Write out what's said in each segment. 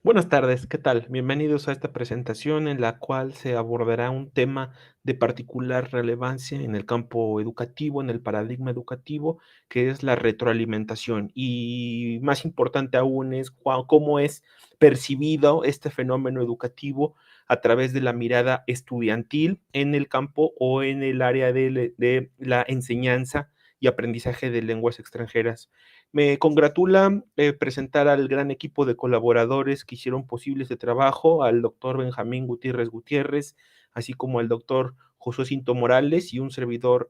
Buenas tardes, ¿qué tal? Bienvenidos a esta presentación en la cual se abordará un tema de particular relevancia en el campo educativo, en el paradigma educativo, que es la retroalimentación. Y más importante aún es cómo es percibido este fenómeno educativo a través de la mirada estudiantil en el campo o en el área de la enseñanza y aprendizaje de lenguas extranjeras. Me congratula presentar al gran equipo de colaboradores que hicieron posible este trabajo, al doctor Benjamín Gutiérrez Gutiérrez, así como al doctor José Cinto Morales y un servidor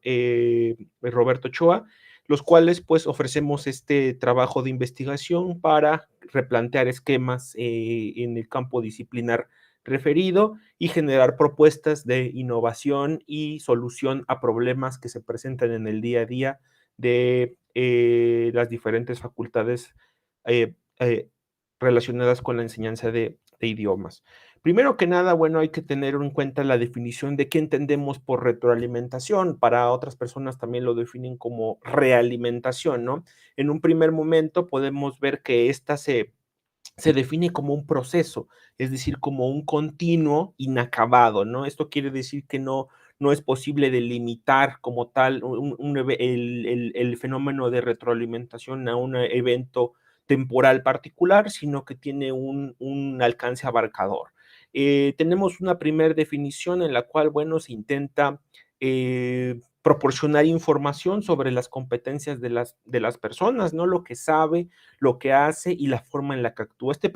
Roberto Ochoa, los cuales pues ofrecemos este trabajo de investigación para replantear esquemas en el campo disciplinar referido y generar propuestas de innovación y solución a problemas que se presentan en el día a día de las diferentes facultades eh, eh, relacionadas con la enseñanza de idiomas. Primero que nada, bueno, hay que tener en cuenta la definición de qué entendemos por retroalimentación. Para otras personas también lo definen como realimentación, ¿no? En un primer momento podemos ver que esta se define como un proceso, es decir, como un continuo inacabado, ¿no? Esto quiere decir que no es posible delimitar como tal el fenómeno de retroalimentación a un evento temporal particular, sino que tiene un alcance abarcador. Tenemos una primera definición en la cual, bueno, se intenta proporcionar información sobre las competencias de las personas, ¿no? Lo que sabe, lo que hace y la forma en la que actúa. Este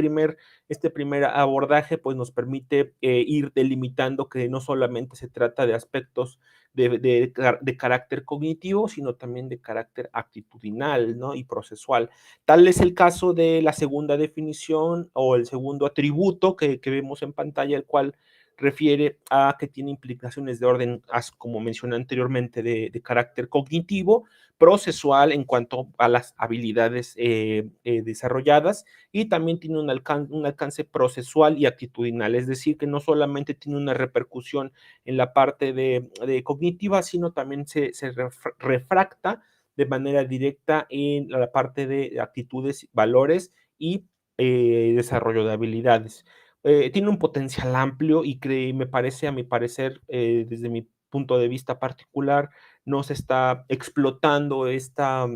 primer abordaje pues nos permite ir delimitando que no solamente se trata de aspectos de carácter cognitivo, sino también de carácter actitudinal, ¿no? Y procesual. Tal es el caso de la segunda definición o el segundo atributo que vemos en pantalla, el cual refiere a que tiene implicaciones de orden, como mencioné anteriormente, de carácter cognitivo, procesual en cuanto a las habilidades desarrolladas y también tiene un alcance procesual y actitudinal, es decir, que no solamente tiene una repercusión en la parte de cognitiva, sino también se refracta de manera directa en la parte de actitudes, valores y desarrollo de habilidades. Tiene un potencial amplio y me parece, a mi parecer, desde mi punto de vista particular, no se está explotando esta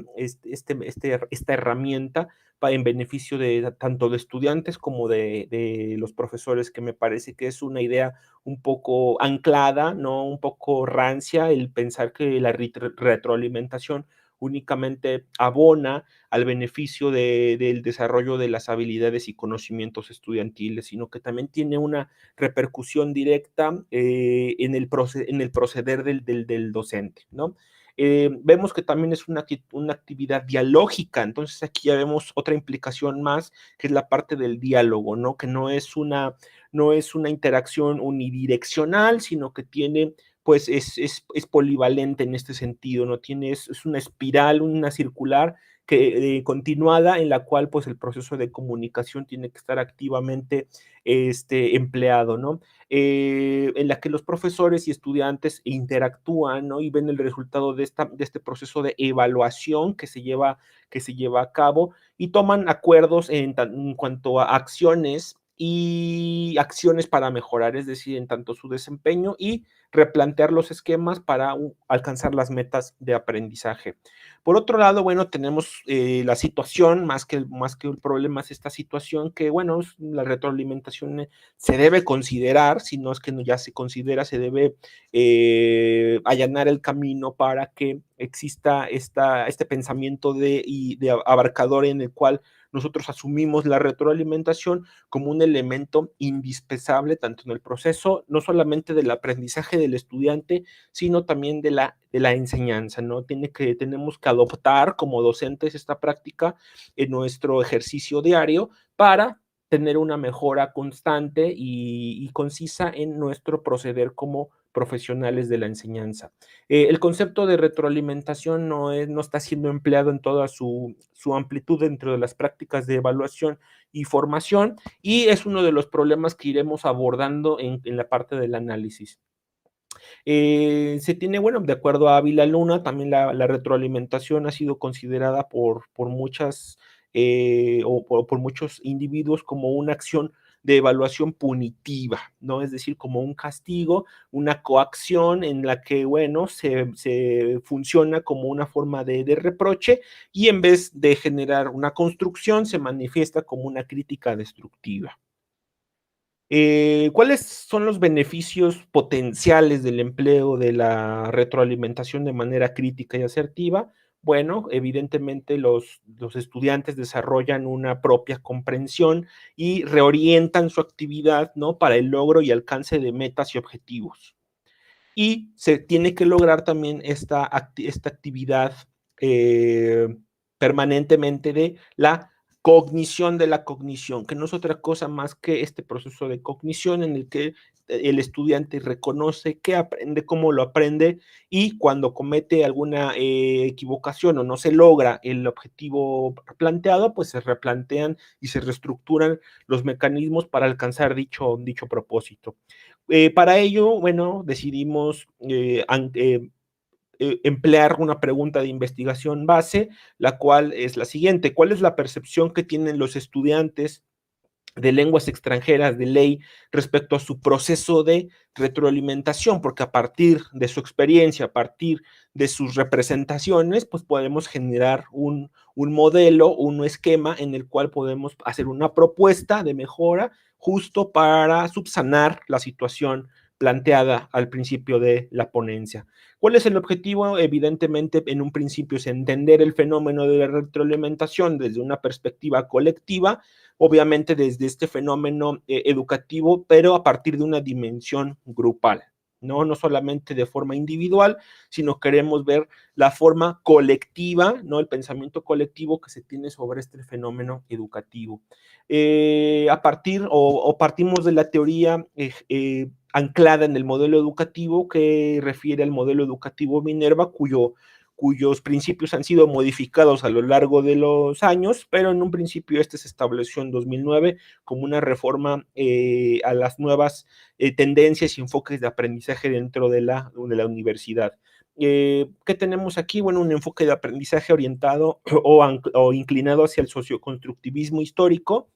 herramienta en beneficio de tanto de estudiantes como de los profesores, que me parece que es una idea un poco anclada, ¿no? Un poco rancia el pensar que la retroalimentación únicamente abona al beneficio del desarrollo de las habilidades y conocimientos estudiantiles, sino que también tiene una repercusión directa en el proceder del docente, ¿no? Vemos que también es una actividad dialógica, entonces aquí ya vemos otra implicación más, que es la parte del diálogo, ¿no? Que no es una interacción unidireccional, sino que tiene pues es polivalente en este sentido, ¿no? Es una espiral, una circular continuada en la cual pues el proceso de comunicación tiene que estar activamente empleado, ¿no? En la que los profesores y estudiantes interactúan, ¿no? Y ven el resultado de este proceso de evaluación que se lleva a cabo y toman acuerdos en cuanto a acciones y acciones para mejorar, es decir, en tanto su desempeño y replantear los esquemas para alcanzar las metas de aprendizaje. Por otro lado, bueno, tenemos la situación, más que el problema es esta situación que, bueno, la retroalimentación se debe considerar, si no es que no ya se considera, se debe allanar el camino para que exista este pensamiento de abarcador en el cual nosotros asumimos la retroalimentación como un elemento indispensable tanto en el proceso, no solamente del aprendizaje del estudiante, sino también de la enseñanza, ¿no? Tenemos que adoptar como docentes esta práctica en nuestro ejercicio diario para tener una mejora constante y concisa en nuestro proceder como profesionales de la enseñanza. El concepto de retroalimentación no está siendo empleado en toda su amplitud dentro de las prácticas de evaluación y formación, y es uno de los problemas que iremos abordando en la parte del análisis. Se tiene, bueno, de acuerdo a Ávila Luna, también la retroalimentación ha sido considerada por muchas o por muchos individuos como una acción de evaluación punitiva, ¿no? Es decir, como un castigo, una coacción en la que, bueno, se funciona como una forma de reproche y en vez de generar una construcción, se manifiesta como una crítica destructiva. ¿Cuáles son los beneficios potenciales del empleo de la retroalimentación de manera crítica y asertiva? Bueno, evidentemente los estudiantes desarrollan una propia comprensión y reorientan su actividad, ¿no? Para el logro y alcance de metas y objetivos. Y se tiene que lograr también esta actividad permanentemente de la cognición de la cognición, que no es otra cosa más que este proceso de cognición en el que el estudiante reconoce qué aprende, cómo lo aprende y cuando comete alguna equivocación o no se logra el objetivo planteado, pues se replantean y se reestructuran los mecanismos para alcanzar dicho propósito. Para ello, bueno, decidimos emplear una pregunta de investigación base, la cual es la siguiente: ¿cuál es la percepción que tienen los estudiantes de lenguas extranjeras de ley respecto a su proceso de retroalimentación? Porque a partir de su experiencia, a partir de sus representaciones, pues podemos generar un modelo, un esquema en el cual podemos hacer una propuesta de mejora justo para subsanar la situación planteada al principio de la ponencia. ¿Cuál es el objetivo? Evidentemente, en un principio es entender el fenómeno de la retroalimentación desde una perspectiva colectiva, obviamente desde este fenómeno educativo, pero a partir de una dimensión grupal, ¿no? No solamente de forma individual, sino queremos ver la forma colectiva, ¿no? El pensamiento colectivo que se tiene sobre este fenómeno educativo. A partir o partimos de la teoría anclada en el modelo educativo que refiere al modelo educativo Minerva, cuyos principios han sido modificados a lo largo de los años, pero en un principio este se estableció en 2009 como una reforma a las nuevas tendencias y enfoques de aprendizaje dentro de la universidad. ¿Qué tenemos aquí? Bueno, un enfoque de aprendizaje orientado o inclinado hacia el socioconstructivismo histórico,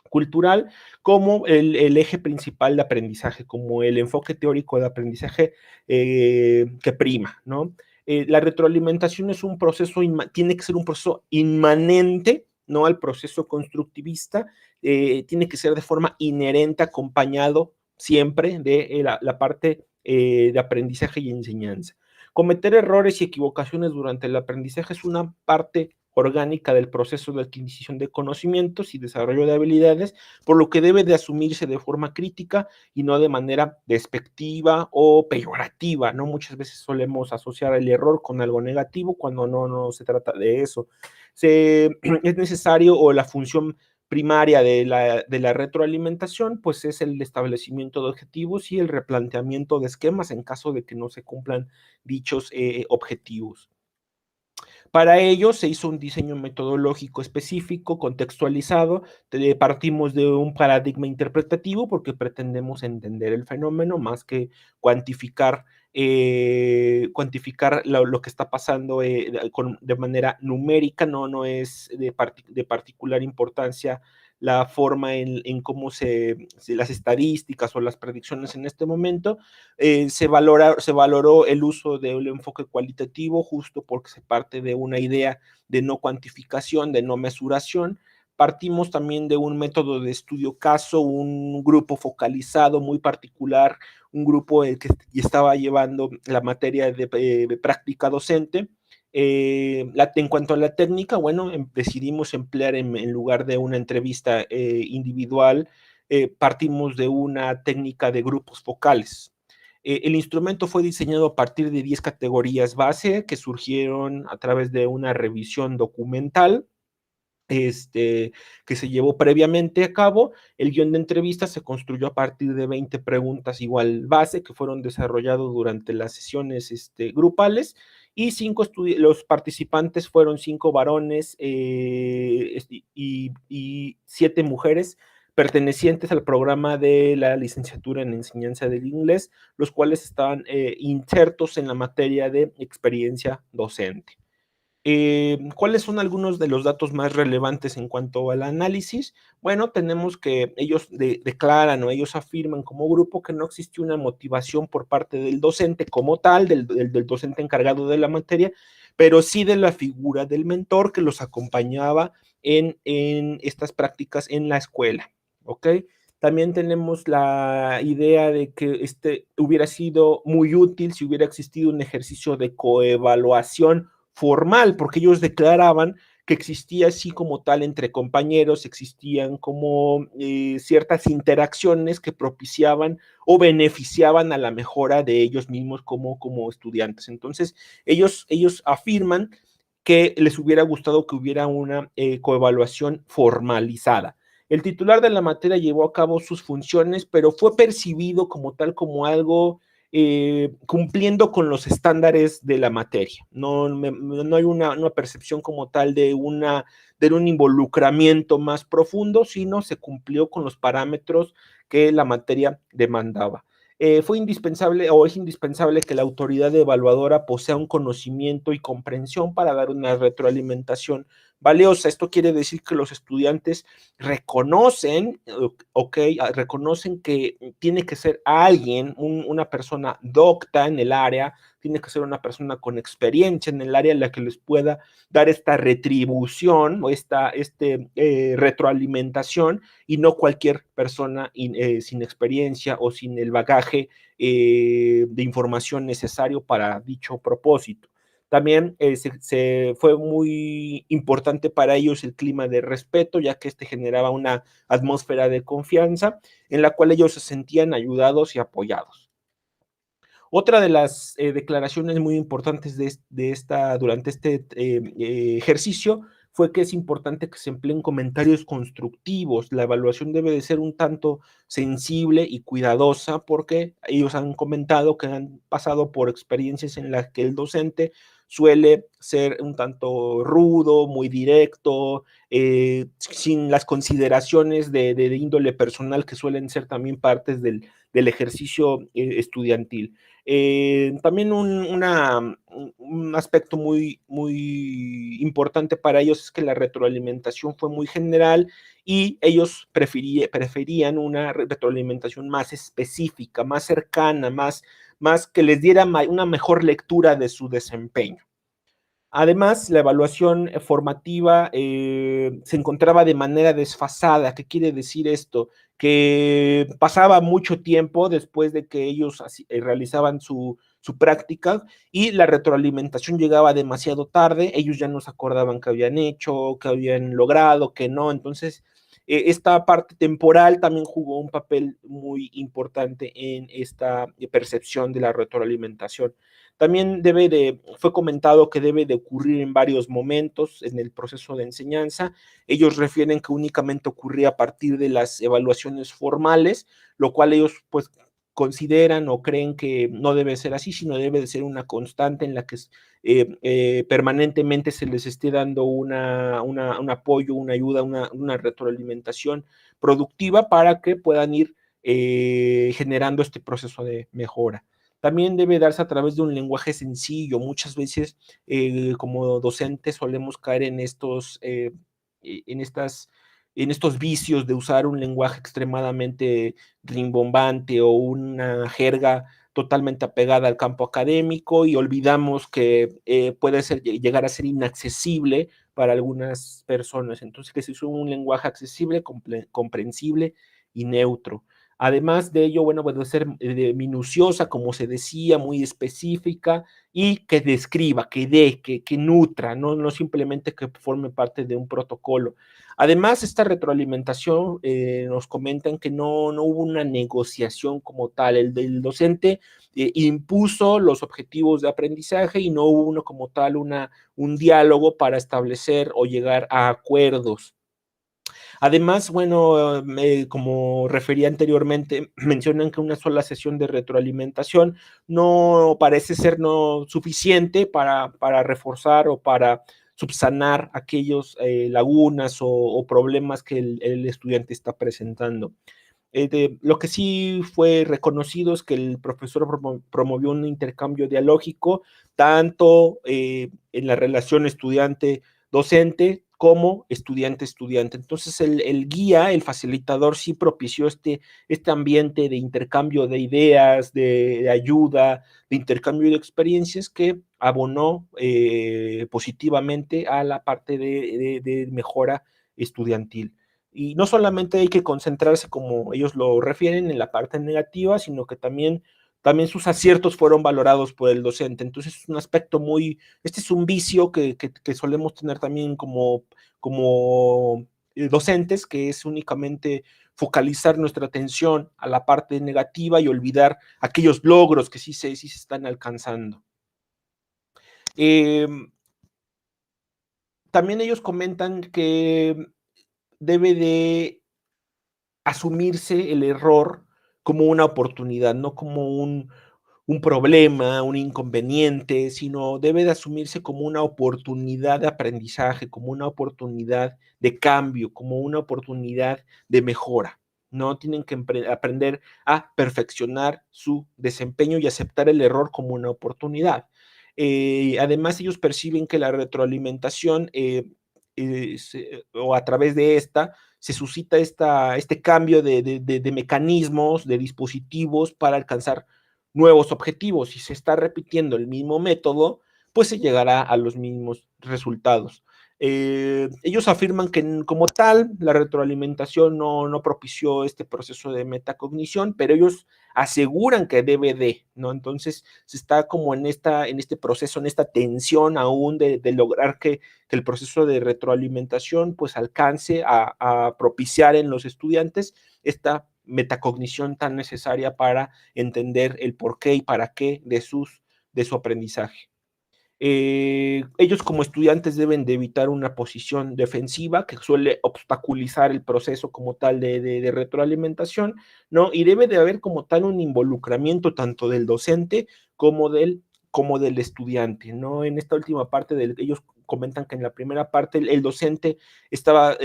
cultural, como el eje principal de aprendizaje, como el enfoque teórico de aprendizaje que prima, ¿no? La retroalimentación es un proceso, tiene que ser un proceso inmanente, ¿no? Al proceso constructivista, tiene que ser de forma inherente, acompañado siempre de la parte de aprendizaje y enseñanza. Cometer errores y equivocaciones durante el aprendizaje es una parte orgánica del proceso de adquisición de conocimientos y desarrollo de habilidades, por lo que debe de asumirse de forma crítica y no de manera despectiva o peyorativa, ¿no? Muchas veces solemos asociar el error con algo negativo cuando no se trata de eso. Es necesario, o la función primaria de la retroalimentación, pues es el establecimiento de objetivos y el replanteamiento de esquemas en caso de que no se cumplan dichos objetivos. Para ello se hizo un diseño metodológico específico, contextualizado, partimos de un paradigma interpretativo porque pretendemos entender el fenómeno más que cuantificar, cuantificar lo que está pasando de manera numérica, no es de particular importancia la forma en cómo las estadísticas o las predicciones en este momento. Se valoró el uso del enfoque cualitativo justo porque se parte de una idea de no cuantificación, de no mesuración. Partimos también de un método de estudio caso, un grupo focalizado muy particular, un grupo que estaba llevando la materia de práctica docente. En cuanto a la técnica, bueno, decidimos emplear en lugar de una entrevista individual, partimos de una técnica de grupos focales. El instrumento fue diseñado a partir de 10 categorías base que surgieron a través de una revisión documental que se llevó previamente a cabo. El guión de entrevista se construyó a partir de 20 preguntas igual base que fueron desarrollados durante las sesiones grupales y los participantes fueron 5 varones y 7 mujeres pertenecientes al programa de la licenciatura en enseñanza del inglés, los cuales estaban insertos en la materia de experiencia docente. ¿Cuáles son algunos de los datos más relevantes en cuanto al análisis? Bueno, tenemos que ellos declaran o ellos afirman como grupo que no existió una motivación por parte del docente como tal, del docente encargado de la materia, pero sí de la figura del mentor que los acompañaba en estas prácticas en la escuela, ¿ok? También tenemos la idea de que hubiera sido muy útil si hubiera existido un ejercicio de coevaluación formal, porque ellos declaraban que existía así como tal entre compañeros, existían como ciertas interacciones que propiciaban o beneficiaban a la mejora de ellos mismos como estudiantes. Entonces, ellos afirman que les hubiera gustado que hubiera una coevaluación formalizada. El titular de la materia llevó a cabo sus funciones, pero fue percibido como tal, como algo cumpliendo con los estándares de la materia. No hay una percepción como tal de un involucramiento más profundo, sino se cumplió con los parámetros que la materia demandaba. Fue indispensable o es indispensable que la autoridad evaluadora posea un conocimiento y comprensión para dar una retroalimentación valiosa. Esto quiere decir que los estudiantes reconocen, ok, reconocen que tiene que ser alguien, una persona docta en el área, tiene que ser una persona con experiencia en el área en la que les pueda dar esta retribución o retroalimentación y no cualquier persona sin experiencia o sin el bagaje de información necesario para dicho propósito. También fue muy importante para ellos el clima de respeto, ya que este generaba una atmósfera de confianza en la cual ellos se sentían ayudados y apoyados. Otra de las declaraciones muy importantes durante este ejercicio fue que es importante que se empleen comentarios constructivos. La evaluación debe de ser un tanto sensible y cuidadosa porque ellos han comentado que han pasado por experiencias en las que el docente suele ser un tanto rudo, muy directo, sin las consideraciones de índole personal que suelen ser también partes del ejercicio estudiantil. También un aspecto muy importante para ellos es que la retroalimentación fue muy general y ellos preferían una retroalimentación más específica, más cercana, más que les diera una mejor lectura de su desempeño. Además, la evaluación formativa se encontraba de manera desfasada. ¿Qué quiere decir esto? Que pasaba mucho tiempo después de que ellos realizaban su práctica y la retroalimentación llegaba demasiado tarde. Ellos ya no se acordaban qué habían hecho, qué habían logrado, qué no. Entonces, esta parte temporal también jugó un papel muy importante en esta percepción de la retroalimentación. También fue comentado que debe de ocurrir en varios momentos en el proceso de enseñanza. Ellos refieren que únicamente ocurría a partir de las evaluaciones formales, lo cual ellos pues consideran o creen que no debe ser así, sino debe de ser una constante en la que permanentemente se les esté dando un apoyo, una ayuda, una retroalimentación productiva para que puedan ir generando este proceso de mejora. También debe darse a través de un lenguaje sencillo. Muchas veces como docentes solemos caer en estos vicios de usar un lenguaje extremadamente rimbombante o una jerga totalmente apegada al campo académico y olvidamos que puede llegar a ser inaccesible para algunas personas. Entonces, que se use un lenguaje accesible, comprensible y neutro. Además de ello, bueno, puede ser minuciosa, como se decía, muy específica y que describa, que nutra, no simplemente que forme parte de un protocolo. Además, esta retroalimentación nos comentan que no hubo una negociación como tal. El docente impuso los objetivos de aprendizaje y no hubo uno como tal un diálogo para establecer o llegar a acuerdos. Además, bueno, como refería anteriormente, mencionan que una sola sesión de retroalimentación no parece ser no suficiente para reforzar o para subsanar aquellos lagunas o problemas que el estudiante está presentando. Lo que sí fue reconocido es que el profesor promovió un intercambio dialógico, tanto en la relación estudiante-docente como estudiante-estudiante. Entonces el guía, el facilitador, sí propició este ambiente de intercambio de ideas, de ayuda, de intercambio de experiencias que abonó positivamente a la parte de mejora estudiantil. Y no solamente hay que concentrarse, como ellos lo refieren, en la parte negativa, sino que también sus aciertos fueron valorados por el docente. Entonces es un aspecto este es un vicio que solemos tener también como docentes, que es únicamente focalizar nuestra atención a la parte negativa y olvidar aquellos logros que sí se están alcanzando. Eh, También ellos comentan que debe de asumirse el error como una oportunidad, no como un problema, un inconveniente, sino debe de asumirse como una oportunidad de aprendizaje, como una oportunidad de cambio, como una oportunidad de mejora. No tienen que aprender a perfeccionar su desempeño y aceptar el error como una oportunidad. Además, ellos perciben que la retroalimentación o a través de esta se suscita este cambio de mecanismos, de dispositivos para alcanzar nuevos objetivos. Si se está repitiendo el mismo método, pues se llegará a los mismos resultados. Ellos afirman que como tal la retroalimentación no propició este proceso de metacognición, pero ellos aseguran que debe de, ¿no? Entonces se está como en este proceso, en esta tensión aún de lograr que el proceso de retroalimentación pues alcance a propiciar en los estudiantes esta metacognición tan necesaria para entender el por qué y para qué de su aprendizaje. Ellos como estudiantes deben de evitar una posición defensiva que suele obstaculizar el proceso como tal de retroalimentación, ¿no? Y debe de haber como tal un involucramiento tanto del docente como del estudiante, ¿no? En esta última parte, ellos comentan que en la primera parte el docente estaba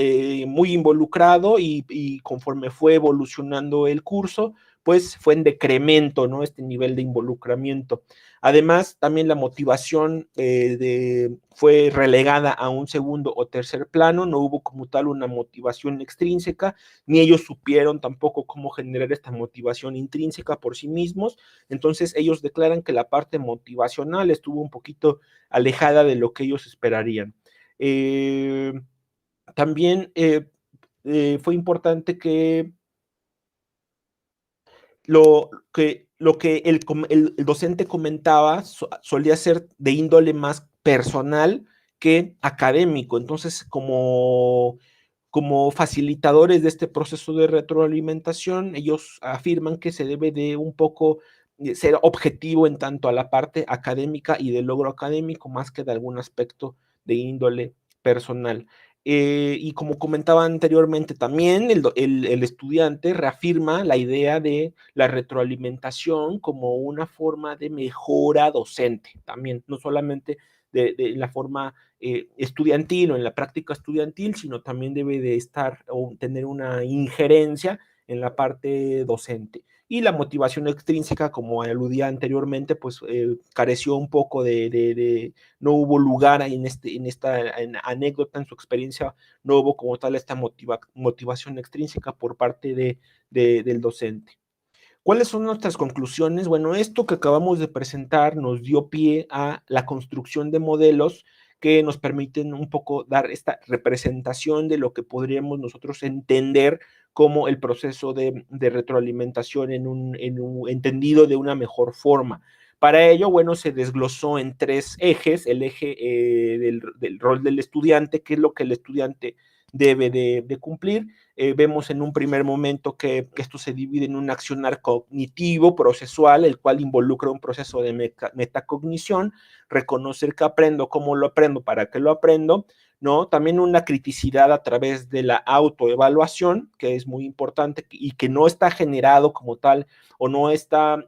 muy involucrado y conforme fue evolucionando el curso, pues fue en decremento, ¿no? Este nivel de involucramiento. Además, también la motivación fue relegada a un segundo o tercer plano, no hubo como tal una motivación extrínseca, ni ellos supieron tampoco cómo generar esta motivación intrínseca por sí mismos. Entonces, ellos declaran que la parte motivacional estuvo un poquito alejada de lo que ellos esperarían. Eh, También fue importante que lo que el docente comentaba solía ser de índole más personal que académico. Entonces, como facilitadores de este proceso de retroalimentación, ellos afirman que se debe de un poco ser objetivo en tanto a la parte académica y del logro académico, más que de algún aspecto de índole personal. Y como comentaba anteriormente, también el estudiante reafirma la idea de la retroalimentación como una forma de mejora docente, también, no solamente de la forma estudiantil o en la práctica estudiantil, sino también debe de estar o tener una injerencia en la parte docente. Y la motivación extrínseca, como aludía anteriormente, pues careció un poco no hubo lugar en esta anécdota, en su experiencia, no hubo como tal esta motivación extrínseca por parte del docente. ¿Cuáles son nuestras conclusiones? Bueno, esto que acabamos de presentar nos dio pie a la construcción de modelos que nos permiten un poco dar esta representación de lo que podríamos nosotros entender como el proceso de retroalimentación en un entendido de una mejor forma. Para ello, bueno, se desglosó en tres ejes, el eje del rol del estudiante, qué es lo que el estudiante debe de cumplir. Vemos en un primer momento que esto se divide en un accionar cognitivo, procesual, el cual involucra un proceso de metacognición, reconocer que aprendo, cómo lo aprendo, para qué lo aprendo, ¿no? También una criticidad a través de la autoevaluación, que es muy importante y que no está generado como tal, o no están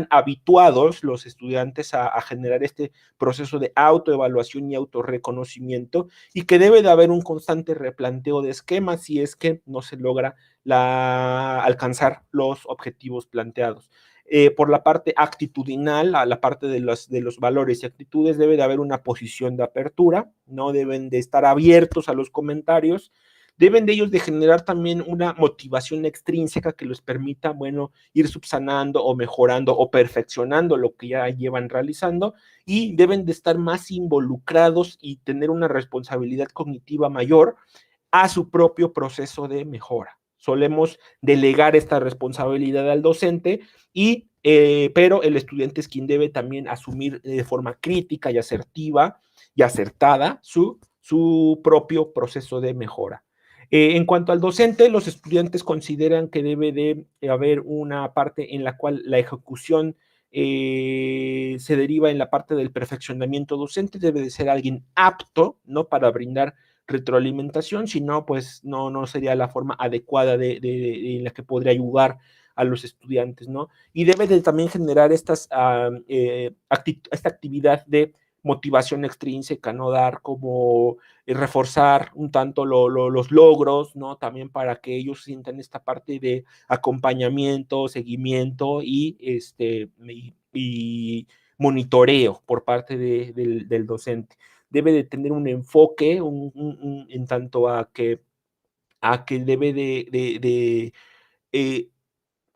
habituados los estudiantes a generar este proceso de autoevaluación y autorreconocimiento, y que debe de haber un constante replanteo de esquemas si es que no se logra alcanzar los objetivos planteados. Por la parte actitudinal, a la parte de los valores y actitudes, debe de haber una posición de apertura, no deben de estar abiertos a los comentarios, deben de ellos de generar también una motivación extrínseca que les permita, bueno, ir subsanando o mejorando o perfeccionando lo que ya llevan realizando, y deben de estar más involucrados y tener una responsabilidad cognitiva mayor a su propio proceso de mejora. Solemos delegar esta responsabilidad al docente, pero el estudiante es quien debe también asumir de forma crítica y asertiva y acertada su propio proceso de mejora. En cuanto al docente, los estudiantes consideran que debe de haber una parte en la cual la ejecución se deriva en la parte del perfeccionamiento docente, debe de ser alguien apto, ¿no? Para brindar retroalimentación, si no, pues no sería la forma adecuada en la que podría ayudar a los estudiantes, ¿no? Y debe de también generar esta actividad de motivación extrínseca, ¿no? Dar como reforzar un tanto los logros, ¿no? También para que ellos sientan esta parte de acompañamiento, seguimiento y monitoreo por parte del docente. Debe de tener un enfoque en tanto a que debe de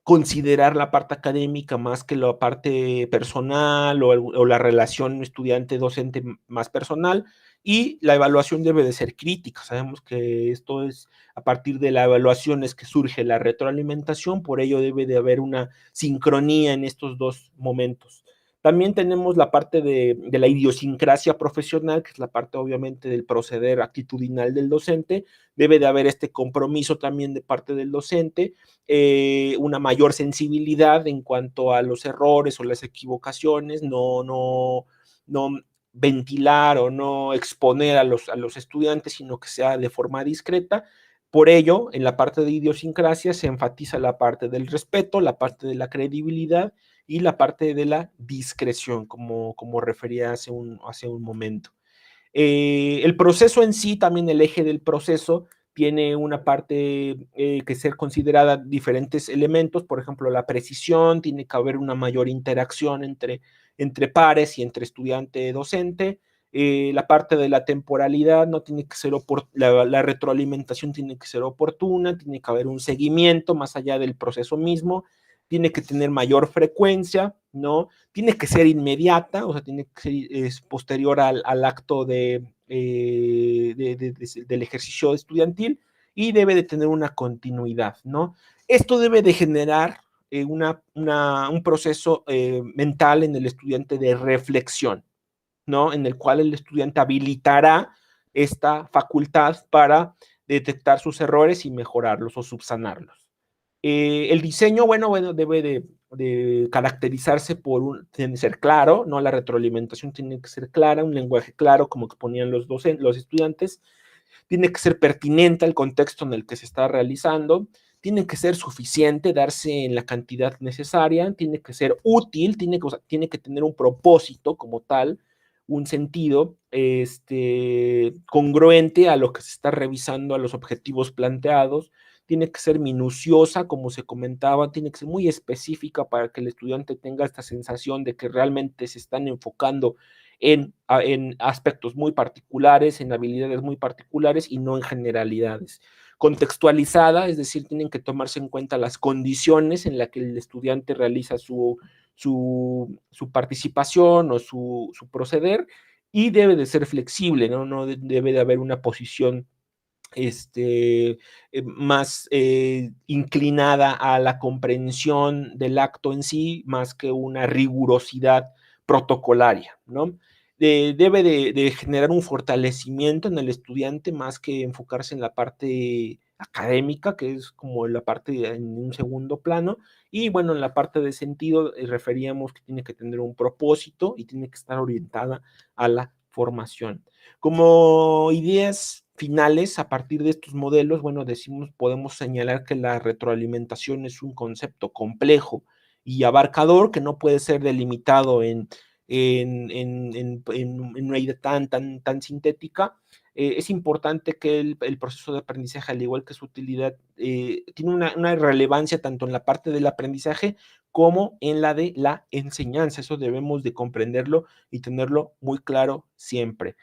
considerar la parte académica más que la parte personal o la relación estudiante-docente más personal, y la evaluación debe de ser crítica. Sabemos que esto es a partir de la evaluación es que surge la retroalimentación, por ello debe de haber una sincronía en estos dos momentos. También tenemos la parte de la idiosincrasia profesional, que es la parte obviamente del proceder actitudinal del docente. Debe de haber este compromiso también de parte del docente, una mayor sensibilidad en cuanto a los errores o las equivocaciones, no ventilar o no exponer a los estudiantes, sino que sea de forma discreta. Por ello, en la parte de idiosincrasia se enfatiza la parte del respeto, la parte de la credibilidad y la parte de la discreción, como refería hace un momento. El proceso en sí, también el eje del proceso, tiene una parte que ser considerada diferentes elementos, por ejemplo, la precisión, tiene que haber una mayor interacción entre pares y entre estudiante-docente. La parte de la temporalidad no tiene que ser la retroalimentación tiene que ser oportuna, tiene que haber un seguimiento más allá del proceso mismo, tiene que tener mayor frecuencia, ¿no? Tiene que ser inmediata, o sea, tiene que ser posterior al acto del ejercicio estudiantil, y debe de tener una continuidad, ¿no? Esto debe de generar un proceso mental en el estudiante de reflexión, ¿no? En el cual el estudiante habilitará esta facultad para detectar sus errores y mejorarlos o subsanarlos. El diseño, bueno, debe de caracterizarse tiene que ser claro, ¿no? La retroalimentación tiene que ser clara, un lenguaje claro, como exponían los estudiantes, tiene que ser pertinente al contexto en el que se está realizando, tiene que ser suficiente, darse en la cantidad necesaria, tiene que ser útil, tiene que tener un propósito como tal, un sentido congruente a lo que se está revisando, a los objetivos planteados, tiene que ser minuciosa, como se comentaba, tiene que ser muy específica para que el estudiante tenga esta sensación de que realmente se están enfocando en aspectos muy particulares, en habilidades muy particulares y no en generalidades. Contextualizada, es decir, tienen que tomarse en cuenta las condiciones en las que el estudiante realiza su participación o su proceder, y debe de ser flexible, no debe de haber una posición más inclinada a la comprensión del acto en sí, más que una rigurosidad protocolaria, ¿no? Debe de generar un fortalecimiento en el estudiante más que enfocarse en la parte académica, que es como la parte en un segundo plano, y bueno, en la parte de sentido referíamos que tiene que tener un propósito y tiene que estar orientada a la formación. Como ideas finales, a partir de estos modelos, bueno, podemos señalar que la retroalimentación es un concepto complejo y abarcador que no puede ser delimitado en una idea tan sintética. Es importante que el proceso de aprendizaje, al igual que su utilidad, tiene una relevancia tanto en la parte del aprendizaje como en la de la enseñanza. Eso debemos de comprenderlo y tenerlo muy claro siempre.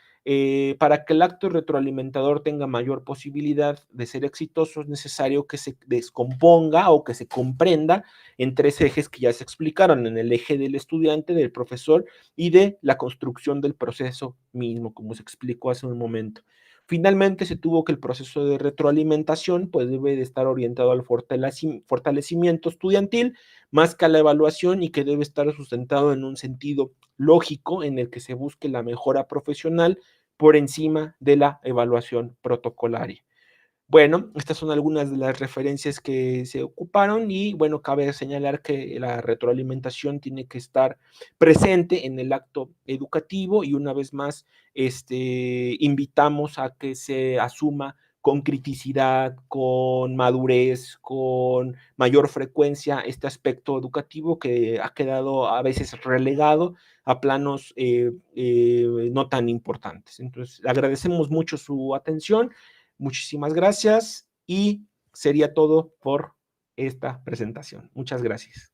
Para que el acto retroalimentador tenga mayor posibilidad de ser exitoso, es necesario que se descomponga o que se comprenda en tres ejes que ya se explicaron, en el eje del estudiante, del profesor y de la construcción del proceso mismo, como se explicó hace un momento. Finalmente se tuvo que el proceso de retroalimentación pues debe de estar orientado al fortalecimiento estudiantil más que a la evaluación y que debe estar sustentado en un sentido lógico en el que se busque la mejora profesional por encima de la evaluación protocolaria. Bueno, estas son algunas de las referencias que se ocuparon y bueno, cabe señalar que la retroalimentación tiene que estar presente en el acto educativo y una vez más invitamos a que se asuma con criticidad, con madurez, con mayor frecuencia este aspecto educativo que ha quedado a veces relegado a planos no tan importantes. Entonces, agradecemos mucho su atención. Muchísimas gracias y sería todo por esta presentación. Muchas gracias.